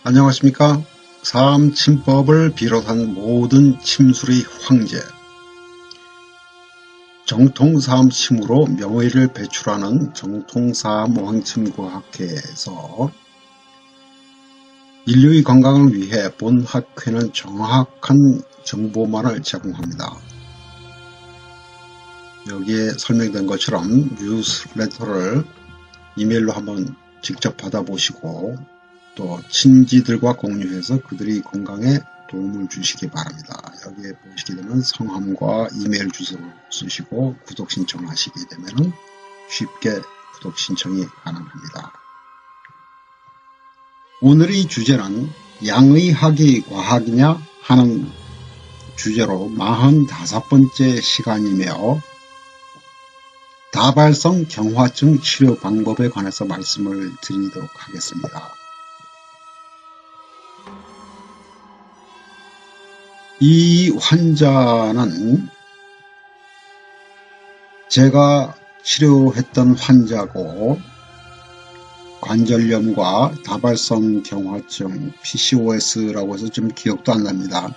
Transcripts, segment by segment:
안녕하십니까. 사암침법을 비롯한 모든 침술의 황제, 정통사암침으로 명의를 배출하는 정통사암오행침구학회에서 인류의 건강을 위해 본 학회는 정확한 정보만을 제공합니다. 여기에 설명된 것처럼 뉴스레터를 이메일로 한번 직접 받아보시고 또 친지들과 공유해서 그들의 건강에 도움을 주시기 바랍니다. 여기에 보시게 되면 성함과 이메일 주소를 쓰시고 구독 신청하시게 되면 쉽게 구독 신청이 가능합니다. 오늘의 주제는 양의학이 과학이냐 하는 주제로 45번째 시간이며 다발성 경화증 치료 방법에 관해서 말씀을 드리도록 하겠습니다. 이 환자는 제가 치료했던 환자고 관절염과 다발성 경화증 PCOS라고 해서 좀 기억도 안 납니다.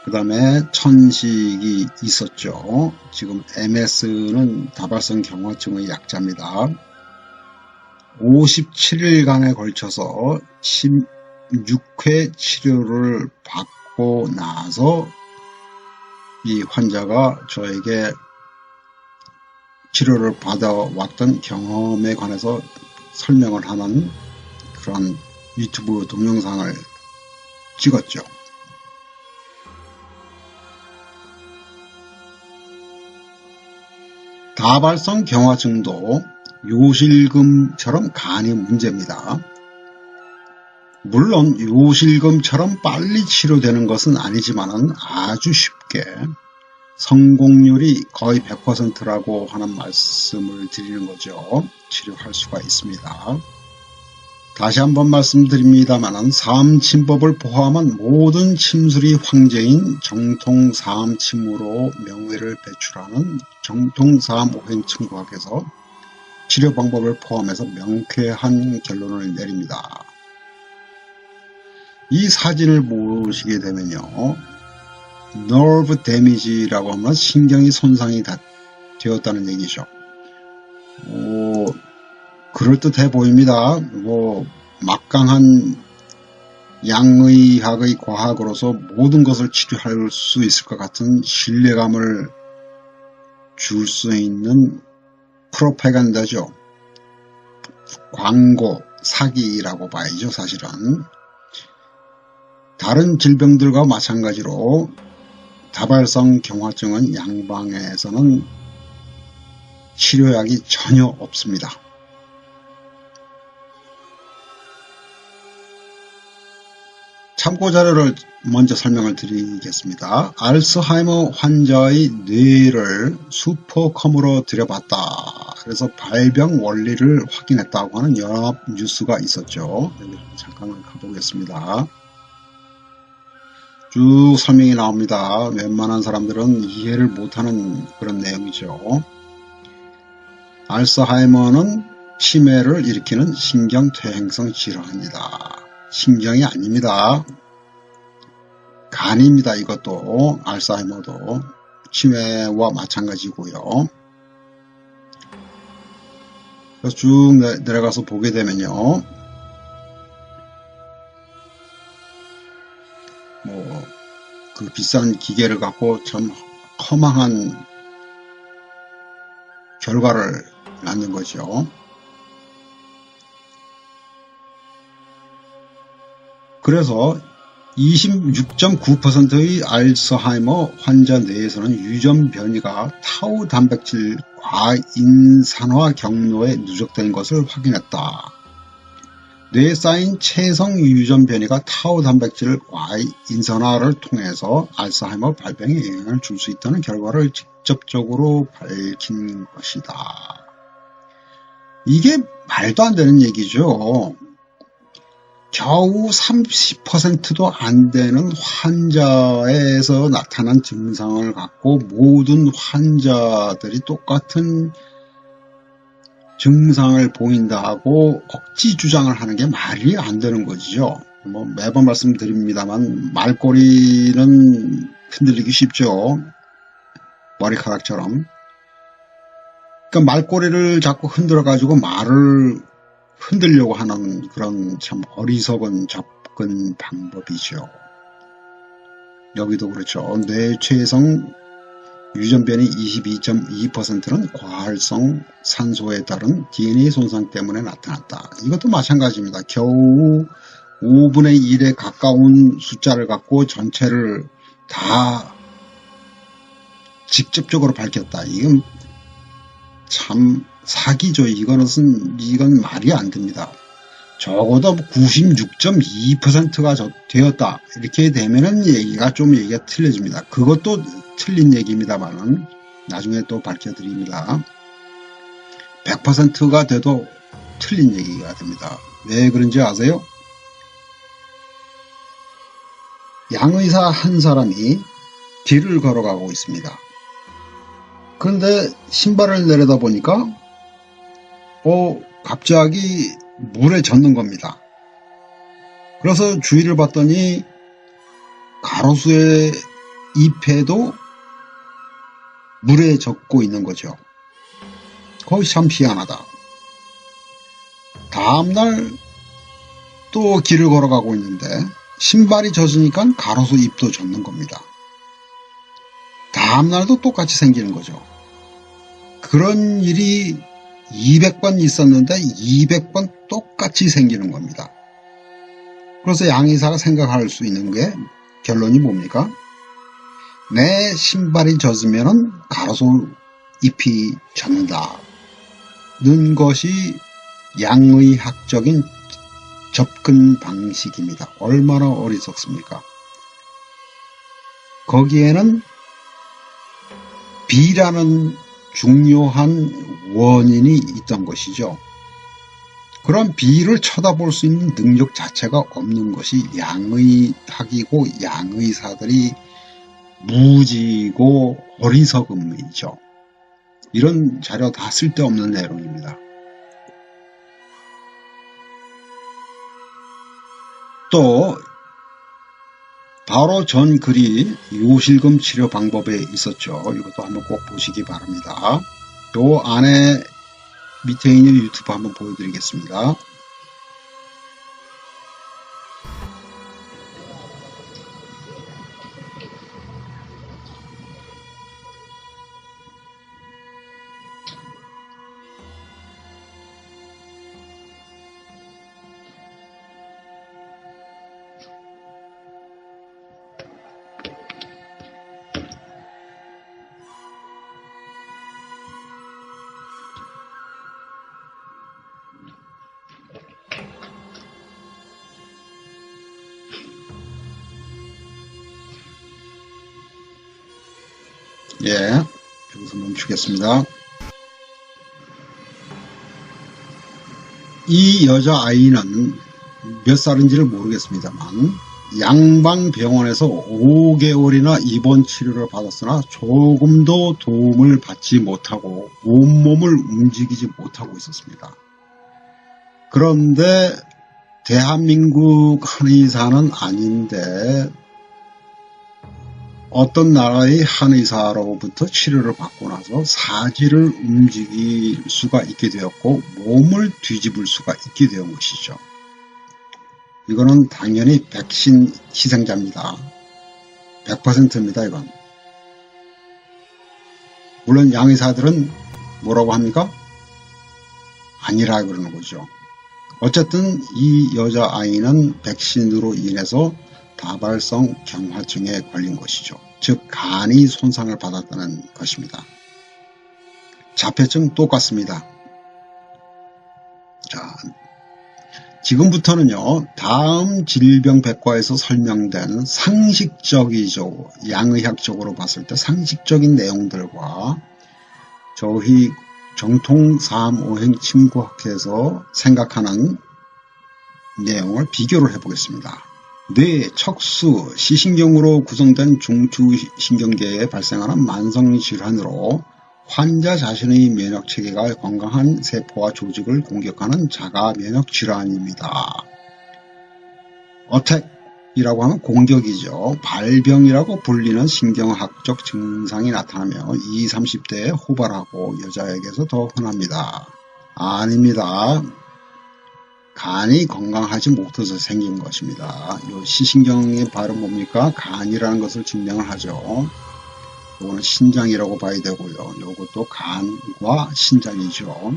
그 다음에 천식이 있었죠. 지금 MS는 다발성 경화증의 약자입니다. 57일간에 걸쳐서 16회 치료를 받고 나서 이 환자가 저에게 치료를 받아왔던 경험에 관해서 설명을 하는 그런 유튜브 동영상을 찍었죠. 다발성 경화증도 요실금처럼 간이 문제입니다. 물론 요실금처럼 빨리 치료되는 것은 아니지만 아주 쉽게 성공률이 거의 100%라고 하는 말씀을 드리는 거죠. 치료할 수가 있습니다. 다시 한번 말씀드립니다만 사암침법을 포함한 모든 침술이 황제인 정통사암침으로 명의를 배출하는 정통사암오행침구학에서 치료 방법을 포함해서 명쾌한 결론을 내립니다. 이 사진을 보시게 되면요, nerve damage라고 하면 신경이 손상이 되었다는 얘기죠. 그럴듯해 보입니다. 막강한 양의학의 과학으로서 모든 것을 치료할 수 있을 것 같은 신뢰감을 줄 수 있는 프로파간다죠. 광고, 사기라고 봐야죠, 사실은. 다른 질병들과 마찬가지로 다발성 경화증은 양방에서는 치료약이 전혀 없습니다. 참고자료를 먼저 설명을 드리겠습니다. 알츠하이머 환자의 뇌를 슈퍼컴으로 들여봤다. 그래서 발병 원리를 확인했다고 하는 연합 뉴스가 있었죠. 여기 잠깐 가보겠습니다. 쭉 설명이 나옵니다. 웬만한 사람들은 이해를 못하는 그런 내용이죠. 알츠하이머는 치매를 일으키는 신경퇴행성 질환이다. 신경이 아닙니다. 간입니다. 이것도 알츠하이머도 치매와 마찬가지고요. 그래서 쭉 내려가서 보게 되면요, 그 비싼 기계를 갖고 참 허망한 결과를 낳는 거죠. 그래서 26.9%의 알츠하이머 환자 뇌에서는 유전 변이가 타우 단백질 과인산화 경로에 누적된 것을 확인했다. 뇌에 쌓인 체성 유전 변이가 타우 단백질 과인산화를 통해서 알츠하이머 발병에 영향을 줄 수 있다는 결과를 직접적으로 밝힌 것이다. 이게 말도 안 되는 얘기죠. 겨우 30%도 안 되는 환자에서 나타난 증상을 갖고 모든 환자들이 똑같은 증상을 보인다고 억지 주장을 하는 게 말이 안 되는 거죠. 뭐 매번 말씀드립니다만 말꼬리는 흔들리기 쉽죠. 머리카락처럼. 그러니까 말꼬리를 자꾸 흔들어 가지고 말을 흔들려고 하는 그런 참 어리석은 접근 방법이죠. 여기도 그렇죠. 뇌체성 유전변이 22.2%는 과활성 산소에 따른 DNA 손상 때문에 나타났다. 이것도 마찬가지입니다. 겨우 5분의 1에 가까운 숫자를 갖고 전체를 다 직접적으로 밝혔다. 이건 참 사기죠. 이건 말이 안 됩니다. 적어도 96.2%가 되었다. 이렇게 되면은 얘기가 틀려집니다. 그것도 틀린 얘기입니다만은 나중에 또 밝혀드립니다. 100%가 돼도 틀린 얘기가 됩니다. 왜 그런지 아세요? 양의사 한 사람이 길을 걸어가고 있습니다. 그런데 신발을 내려다 보니까 갑자기 물에 젖는 겁니다. 그래서 주위를 봤더니 가로수의 잎에도 물에 젖고 있는 거죠. 거기 참 희한하다. 다음날 또 길을 걸어가고 있는데 신발이 젖으니까 가로수 잎도 젖는 겁니다. 다음날도 똑같이 생기는 거죠. 그런 일이 200번 있었는데 200번 똑같이 생기는 겁니다. 그래서 양의사가 생각할 수 있는 게 결론이 뭡니까? 내 신발이 젖으면 가로수 잎이 젖는다는 것이 양의학적인 접근 방식입니다. 얼마나 어리석습니까? 거기에는 비라는 중요한 원인이 있던 것이죠. 그런 비를 쳐다볼 수 있는 능력 자체가 없는 것이 양의학이고 양의사들이 무지고 어리석음이죠. 이런 자료 다 쓸데없는 내용입니다. 또 바로 전 글이 요실금 치료 방법에 있었죠. 이것도 한번 꼭 보시기 바랍니다. 요 안에 밑에 있는 유튜브 한번 보여드리겠습니다. 여기서 멈추겠습니다. 이 여자아이는 몇 살인지를 모르겠습니다만 양방병원에서 5개월이나 입원 치료를 받았으나 조금도 도움을 받지 못하고 온몸을 움직이지 못하고 있었습니다. 그런데 대한민국 한의사는 아닌데 어떤 나라의 한의사로부터 치료를 받고 나서 사지를 움직일 수가 있게 되었고 몸을 뒤집을 수가 있게 된 것이죠. 이거는 당연히 백신 희생자입니다. 100%입니다. 이건. 물론 양의사들은 뭐라고 합니까? 아니라 그러는 거죠. 어쨌든 이 여자아이는 백신으로 인해서 다발성 경화증에 걸린 것이죠. 즉 간이 손상을 받았다는 것입니다. 자폐증 똑같습니다. 자, 지금부터는요, 다음 질병백과에서 설명된 상식적이죠. 양의학적으로 봤을 때 상식적인 내용들과 저희 정통 3오행 침구학에서 생각하는 내용을 비교를 해보겠습니다. 뇌, 척수, 시신경으로 구성된 중추신경계에 발생하는 만성질환으로 환자 자신의 면역체계가 건강한 세포와 조직을 공격하는 자가 면역질환입니다. 어택이라고 하면 공격이죠. 발병이라고 불리는 신경학적 증상이 나타나며 20, 30대에 호발하고 여자에게서 더 흔합니다. 아닙니다. 간이 건강하지 못해서 생긴 것입니다. 요 시신경의 발은 뭡니까? 간이라는 것을 증명을 하죠. 요거는 신장이라고 봐야 되고요. 요것도 간과 신장이죠.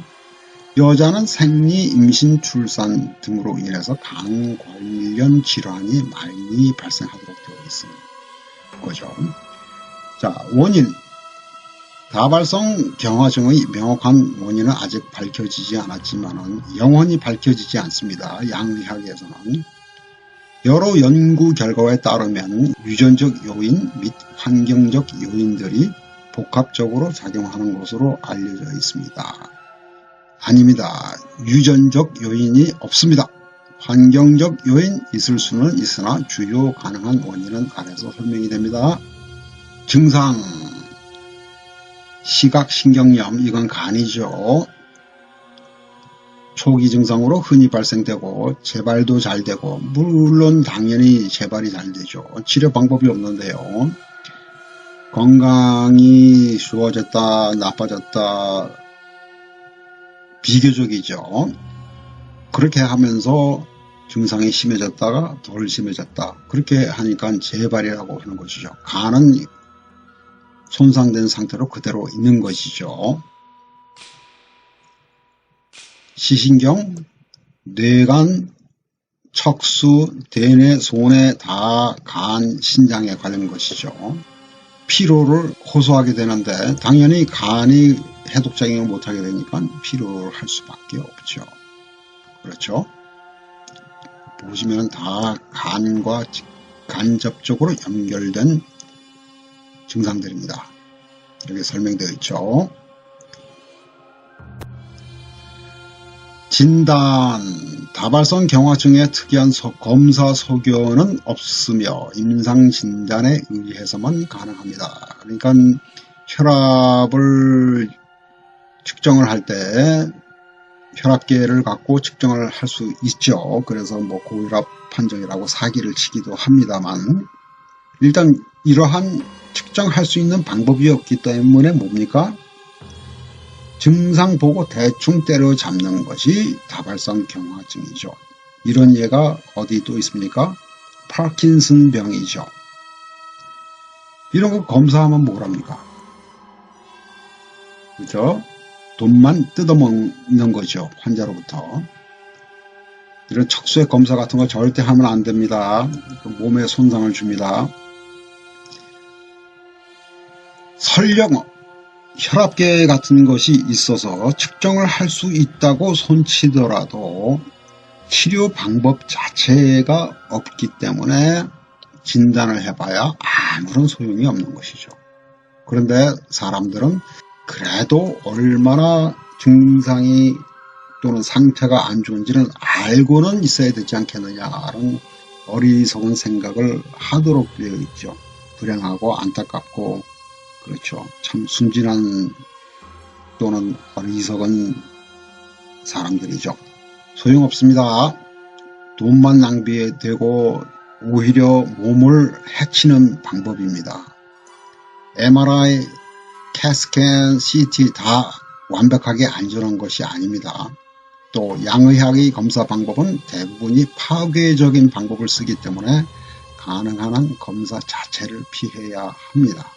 여자는 생리, 임신, 출산 등으로 인해서 간 관련 질환이 많이 발생하도록 되어 있는 거죠. 자, 원인. 다발성 경화증의 명확한 원인은 아직 밝혀지지 않았지만 영원히 밝혀지지 않습니다. 양의학에서는. 여러 연구 결과에 따르면 유전적 요인 및 환경적 요인들이 복합적으로 작용하는 것으로 알려져 있습니다. 아닙니다. 유전적 요인이 없습니다. 환경적 요인 있을 수는 있으나 주요 가능한 원인은 아래서 설명이 됩니다. 증상. 시각신경염, 이건 간이죠. 초기 증상으로 흔히 발생되고 재발도 잘 되고 물론 당연히 재발이 잘 되죠. 치료 방법이 없는데요. 건강이 좋아졌다 나빠졌다 비교적이죠. 그렇게 하면서 증상이 심해졌다가 덜 심해졌다. 그렇게 하니까 재발이라고 하는 것이죠. 간은 손상된 상태로 그대로 있는 것이죠. 시신경, 뇌간, 척수, 대뇌, 소뇌 다 간, 신장에 관련 것이죠. 피로를 호소하게 되는데 당연히 간이 해독작용을 못하게 되니까 피로를 할 수밖에 없죠. 그렇죠? 보시면 다 간과 간접적으로 연결된 증상들입니다. 여기 설명되어 있죠. 진단, 다발성 경화증의 특이한 검사 소견은 없으며 임상진단에 의해서만 가능합니다. 그러니까 혈압을 측정을 할 때 혈압계를 갖고 측정을 할 수 있죠. 그래서 뭐 고혈압 판정이라고 사기를 치기도 합니다만 일단 이러한 측정할 수 있는 방법이 없기 때문에 뭡니까? 증상 보고 대충 때려잡는 것이 다발성 경화증이죠. 이런 예가 어디 또 있습니까? 파킨슨 병이죠. 이런 거 검사하면 뭐랍니까? 그죠? 돈만 뜯어먹는 거죠. 환자로부터. 이런 척수의 검사 같은 거 절대 하면 안 됩니다. 몸에 손상을 줍니다. 설령 혈압계 같은 것이 있어서 측정을 할 수 있다고 손치더라도 치료 방법 자체가 없기 때문에 진단을 해봐야 아무런 소용이 없는 것이죠. 그런데 사람들은 그래도 얼마나 증상이 또는 상태가 안 좋은지는 알고는 있어야 되지 않겠느냐는 어리석은 생각을 하도록 되어 있죠. 불행하고 안타깝고 그렇죠. 참 순진한 또는 어리석은 사람들이죠. 소용없습니다. 돈만 낭비되고 오히려 몸을 해치는 방법입니다. MRI, CAT-스캔, CT 다 완벽하게 안전한 것이 아닙니다. 또 양의학의 검사 방법은 대부분이 파괴적인 방법을 쓰기 때문에 가능한 한 검사 자체를 피해야 합니다.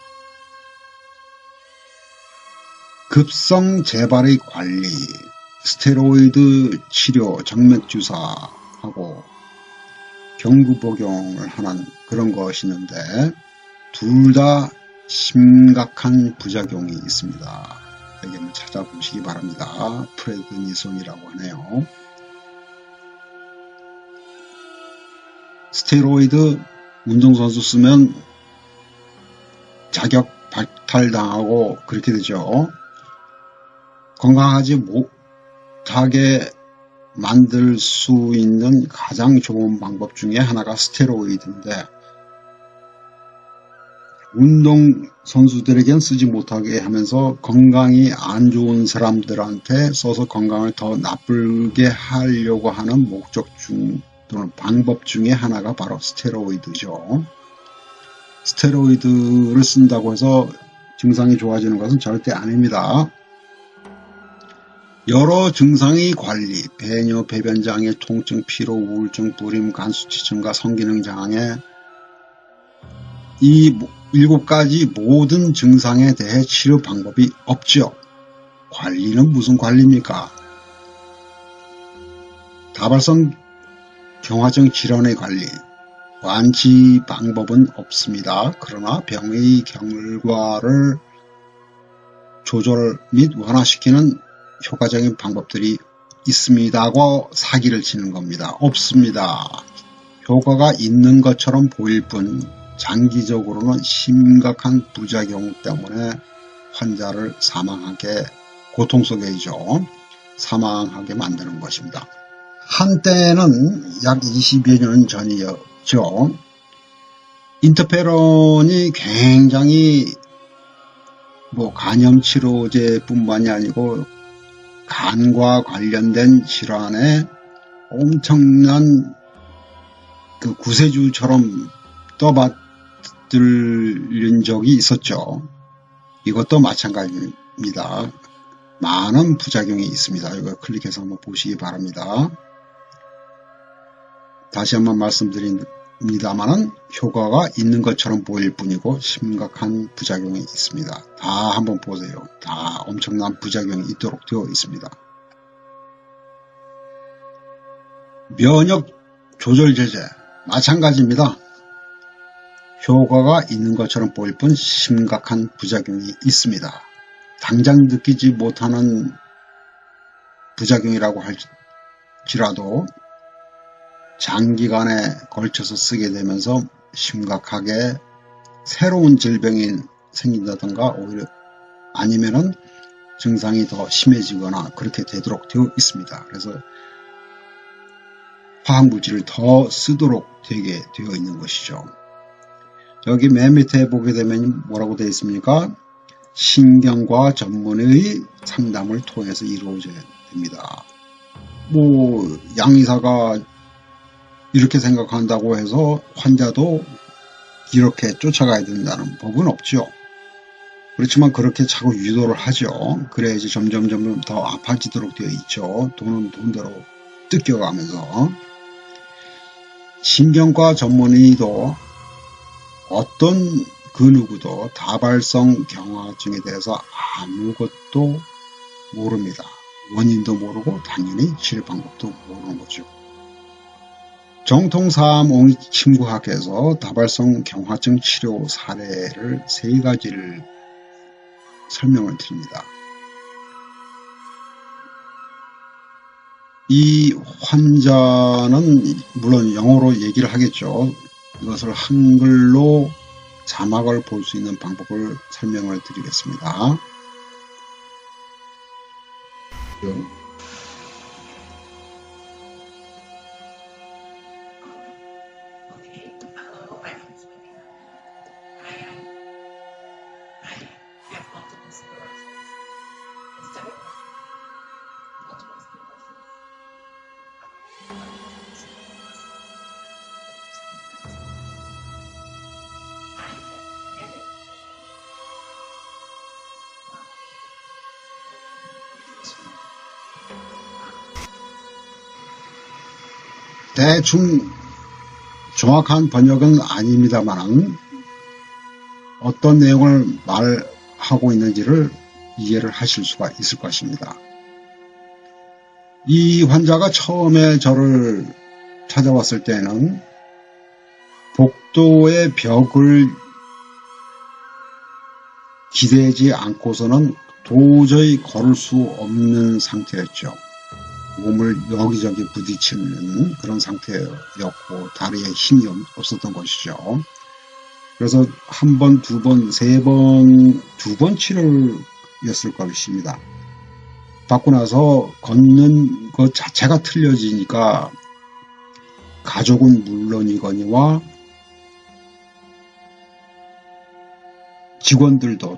급성 재발의 관리, 스테로이드 치료, 정맥주사하고 경구 복용을 하는 그런 것이 있는데 둘 다 심각한 부작용이 있습니다. 여기 한번 찾아보시기 바랍니다. 프레드니솔이라고 하네요. 스테로이드 운동선수 쓰면 자격 박탈당하고 그렇게 되죠. 건강하지 못하게 만들 수 있는 가장 좋은 방법 중에 하나가 스테로이드인데 운동선수들에겐 쓰지 못하게 하면서 건강이 안 좋은 사람들한테 써서 건강을 더 나쁘게 하려고 하는 목적 중 또는 방법 중에 하나가 바로 스테로이드죠. 스테로이드를 쓴다고 해서 증상이 좋아지는 것은 절대 아닙니다. 여러 증상의 관리, 배뇨, 배변장애, 통증, 피로, 우울증, 불임, 간수치 증가, 성기능 장애, 이 7가지 모든 증상에 대해 치료 방법이 없죠. 관리는 무슨 관리입니까? 다발성 경화증 질환의 관리, 완치 방법은 없습니다. 그러나 병의 결과를 조절 및 완화시키는 효과적인 방법들이 있습니다고 사기를 치는 겁니다. 없습니다. 효과가 있는 것처럼 보일 뿐 장기적으로는 심각한 부작용 때문에 환자를 고통 속에이죠. 사망하게 만드는 것입니다. 한때는 약 20여 년 전이었죠. 인터페론이 굉장히 간염치료제뿐만이 아니고 간과 관련된 질환에 엄청난 그 구세주처럼 떠받들린 적이 있었죠. 이것도 마찬가지입니다. 많은 부작용이 있습니다. 이거 클릭해서 한번 보시기 바랍니다. 다시 한번 말씀드립니다만은 효과가 있는 것처럼 보일 뿐이고 심각한 부작용이 있습니다. 다 한번 보세요. 다 엄청난 부작용이 있도록 되어 있습니다. 면역 조절 제제 마찬가지입니다. 효과가 있는 것처럼 보일 뿐 심각한 부작용이 있습니다. 당장 느끼지 못하는 부작용이라고 할지라도 장기간에 걸쳐서 쓰게 되면서 심각하게 새로운 질병이 생긴다든가 오히려 아니면은 증상이 더 심해지거나 그렇게 되도록 되어 있습니다. 그래서 화학물질을 더 쓰도록 되게 되어 있는 것이죠. 여기 맨 밑에 보게 되면 뭐라고 되어 있습니까? 신경과 전문의 상담을 통해서 이루어져야 됩니다. 양의사가 이렇게 생각한다고 해서 환자도 이렇게 쫓아가야 된다는 법은 없죠. 그렇지만 그렇게 자꾸 유도를 하죠. 그래야지 점점 더 아파지도록 되어 있죠. 돈은 돈대로 뜯겨가면서. 신경과 전문의도 어떤 그 누구도 다발성 경화증에 대해서 아무것도 모릅니다. 원인도 모르고 당연히 치료 방법도 모르는 거죠. 정통사암 침구학에서 다발성 경화증 치료 사례를 3가지를 설명을 드립니다. 이 환자는 물론 영어로 얘기를 하겠죠. 이것을 한글로 자막을 볼 수 있는 방법을 설명을 드리겠습니다. 대충 정확한 번역은 아닙니다만 어떤 내용을 말하고 있는지를 이해를 하실 수가 있을 것입니다. 이 환자가 처음에 저를 찾아왔을 때는 복도의 벽을 기대지 않고서는 도저히 걸을 수 없는 상태였죠. 몸을 여기저기 부딪히는 그런 상태였고 다리에 힘이 없었던 것이죠. 그래서 한 번, 두 번, 세 번, 2번 치료였을 것입니다. 받고 나서 걷는 것 자체가 틀려지니까 가족은 물론이거니와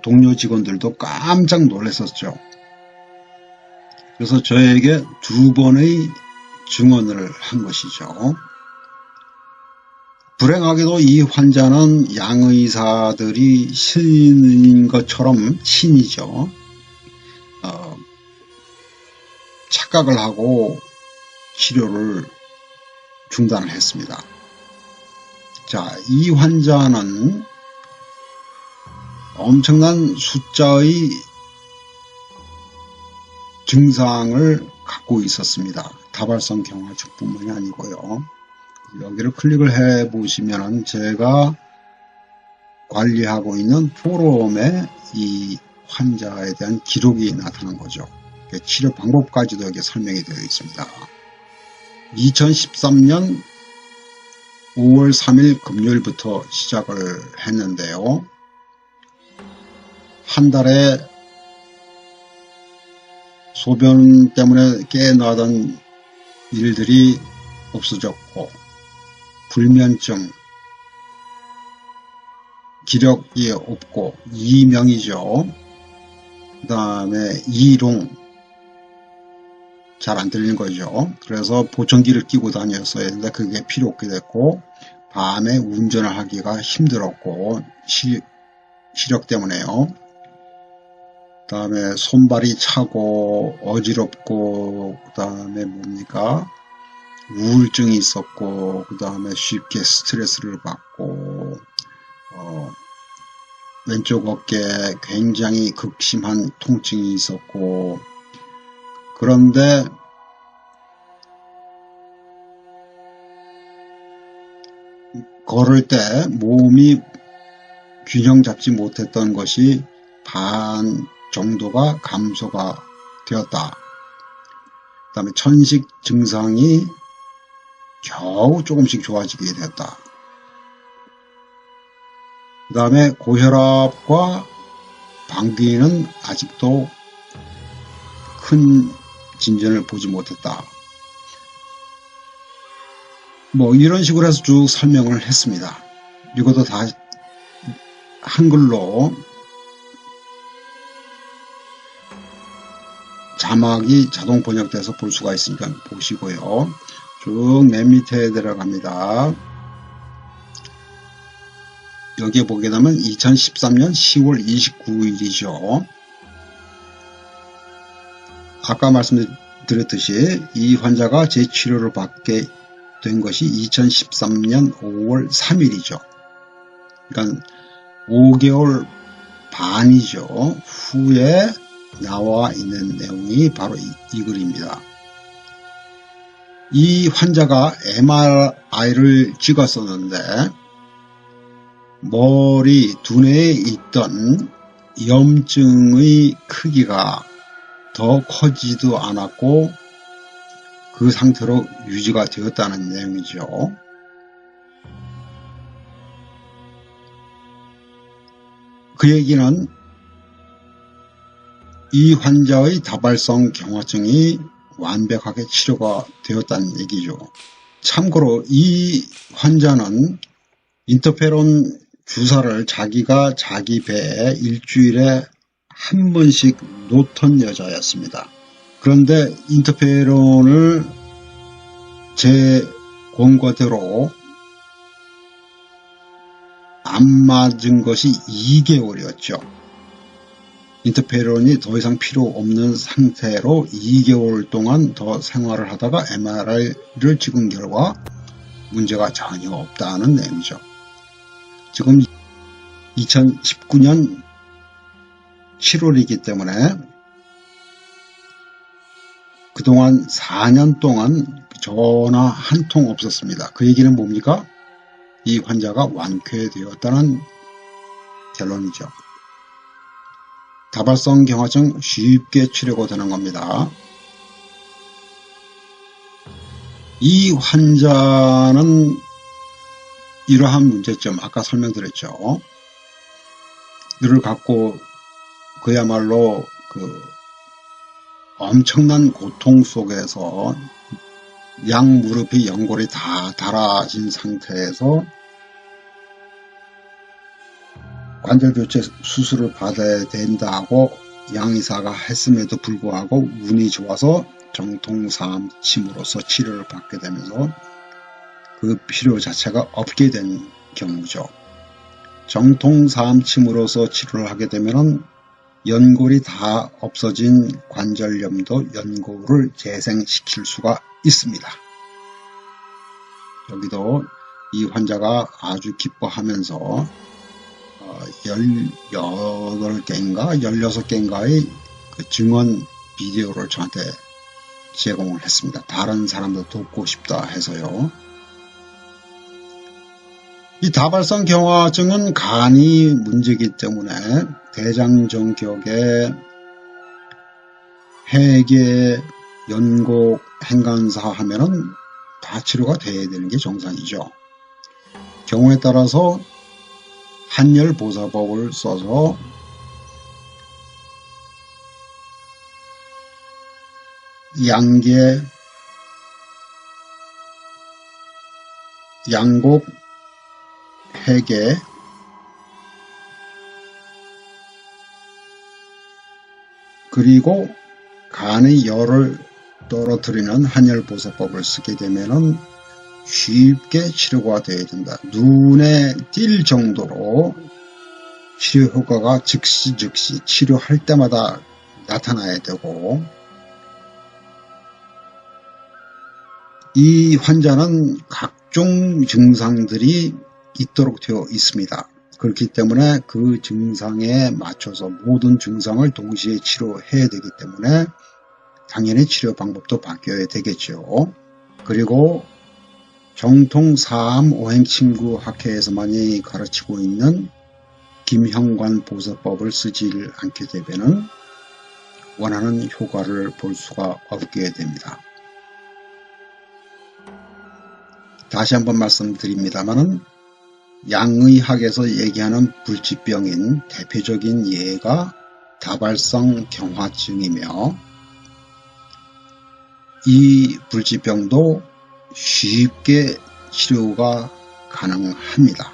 동료 직원들도 깜짝 놀랐었죠. 그래서 저에게 2번의 증언을 한 것이죠. 불행하게도 이 환자는 양의사들이 신인 것처럼 신이죠. 착각을 하고 치료를 중단을 했습니다. 자, 이 환자는 엄청난 숫자의 증상을 갖고 있었습니다. 다발성 경화증뿐만이 아니고요. 여기를 클릭을 해 보시면 제가 관리하고 있는 포럼에 이 환자에 대한 기록이 나타난 거죠. 치료 방법까지도 여기 설명이 되어 있습니다. 2013년 5월 3일 금요일부터 시작을 했는데요. 한 달에 소변 때문에 깨어나던 일들이 없어졌고, 불면증, 기력이 없고, 이명이죠. 그 다음에 이롱, 잘 안 들리는 거죠. 그래서 보청기를 끼고 다녔어야 했는데 그게 필요 없게 됐고, 밤에 운전을 하기가 힘들었고, 시력 때문에요. 그 다음에 손발이 차고 어지럽고, 그 다음에 뭡니까? 우울증이 있었고, 그 다음에 쉽게 스트레스를 받고, 왼쪽 어깨에 굉장히 극심한 통증이 있었고, 그런데 걸을 때 몸이 균형 잡지 못했던 것이 반 정도가 감소가 되었다. 그 다음에 천식 증상이 겨우 조금씩 좋아지게 되었다. 그 다음에 고혈압과 방귀는 아직도 큰 진전을 보지 못했다. 뭐 이런 식으로 해서 쭉 설명을 했습니다. 이것도 다 한글로 자막이 자동 번역돼서 볼 수가 있으니까 보시고요. 쭉 맨 밑에 들어갑니다. 여기에 보게 되면 2013년 10월 29일이죠. 아까 말씀드렸듯이 이 환자가 제 치료를 받게 된 것이 2013년 5월 3일이죠. 그러니까 5개월 반이죠. 후에 나와 있는 내용이 바로 이 글입니다. 이 환자가 MRI를 찍었었는데 머리 두뇌에 있던 염증의 크기가 더 커지도 않았고 그 상태로 유지가 되었다는 내용이죠. 그 얘기는 이 환자의 다발성 경화증이 완벽하게 치료가 되었다는 얘기죠. 참고로 이 환자는 인터페론 주사를 자기가 자기 배에 일주일에 한 번씩 놓던 여자였습니다. 그런데 인터페론을 제 권고대로 안 맞은 것이 2개월이었죠. 인터페론이 더 이상 필요 없는 상태로 2개월 동안 더 생활을 하다가 MRI를 찍은 결과 문제가 전혀 없다는 내용이죠. 지금 2019년 7월이기 때문에 그동안 4년 동안 전화 한 통 없었습니다. 그 얘기는 뭡니까? 이 환자가 완쾌되었다는 결론이죠. 다발성 경화증 쉽게 치료가 되는 겁니다. 이 환자는 이러한 문제점, 아까 설명드렸죠. 이를 갖고 그야말로 엄청난 고통 속에서 양 무릎이 연골이 다 닳아진 상태에서 관절 교체 수술을 받아야 된다고 양의사가 했음에도 불구하고 운이 좋아서 정통삼침으로써 치료를 받게 되면서 그 필요 자체가 없게 된 경우죠. 정통 사암침으로서 치료를 하게 되면 연골이 다 없어진 관절염도 연골을 재생시킬 수가 있습니다. 여기도 이 환자가 아주 기뻐하면서 18개인가 16개인가의 그 증언 비디오를 저한테 제공을 했습니다. 다른 사람도 돕고 싶다 해서요. 이 다발성 경화증은 간이 문제이기 때문에 대장정격에 해계, 연곡, 행간사 하면은 다 치료가 돼야 되는 게 정상이죠. 경우에 따라서 한열보사법을 써서 양계, 양곡, 해계, 그리고 간의 열을 떨어뜨리는 한열보사법을 쓰게 되면은 쉽게 치료가 되어야 된다. 눈에 띌 정도로 치료 효과가 즉시 치료할 때마다 나타나야 되고, 이 환자는 각종 증상들이 있도록 되어 있습니다. 그렇기 때문에 그 증상에 맞춰서 모든 증상을 동시에 치료해야 되기 때문에 당연히 치료 방법도 바뀌어야 되겠죠. 그리고 정통 사암 오행침구 학회에서만이 가르치고 있는 김형관 보사법을 쓰지 않게 되면 원하는 효과를 볼 수가 없게 됩니다. 다시 한번 말씀드립니다만은 양의학에서 얘기하는 불치병인 대표적인 예가 다발성 경화증이며, 이 불치병도 쉽게 치료가 가능합니다.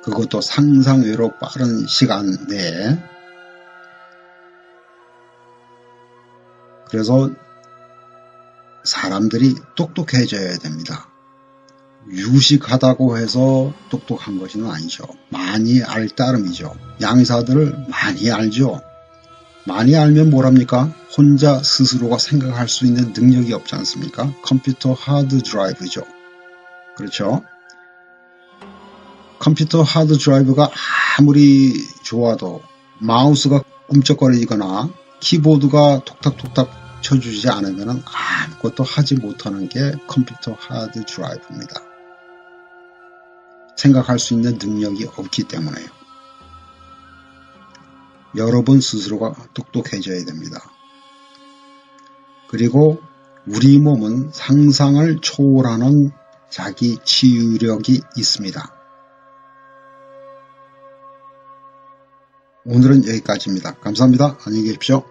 그것도 상상외로 빠른 시간 내에. 그래서 사람들이 똑똑해져야 됩니다. 유식하다고 해서 똑똑한 것은 아니죠. 많이 알 따름이죠. 양의사들을 많이 알죠. 많이 알면 뭐랍니까? 혼자 스스로가 생각할 수 있는 능력이 없지 않습니까? 컴퓨터 하드 드라이브죠. 그렇죠? 컴퓨터 하드 드라이브가 아무리 좋아도 마우스가 꿈쩍거리거나 키보드가 톡탁톡탁 쳐주지 않으면 아무것도 하지 못하는 게 컴퓨터 하드 드라이브입니다. 생각할 수 있는 능력이 없기 때문에요. 여러분 스스로가 똑똑해져야 됩니다. 그리고 우리 몸은 상상을 초월하는 자기 치유력이 있습니다. 오늘은 여기까지입니다. 감사합니다. 안녕히 계십시오.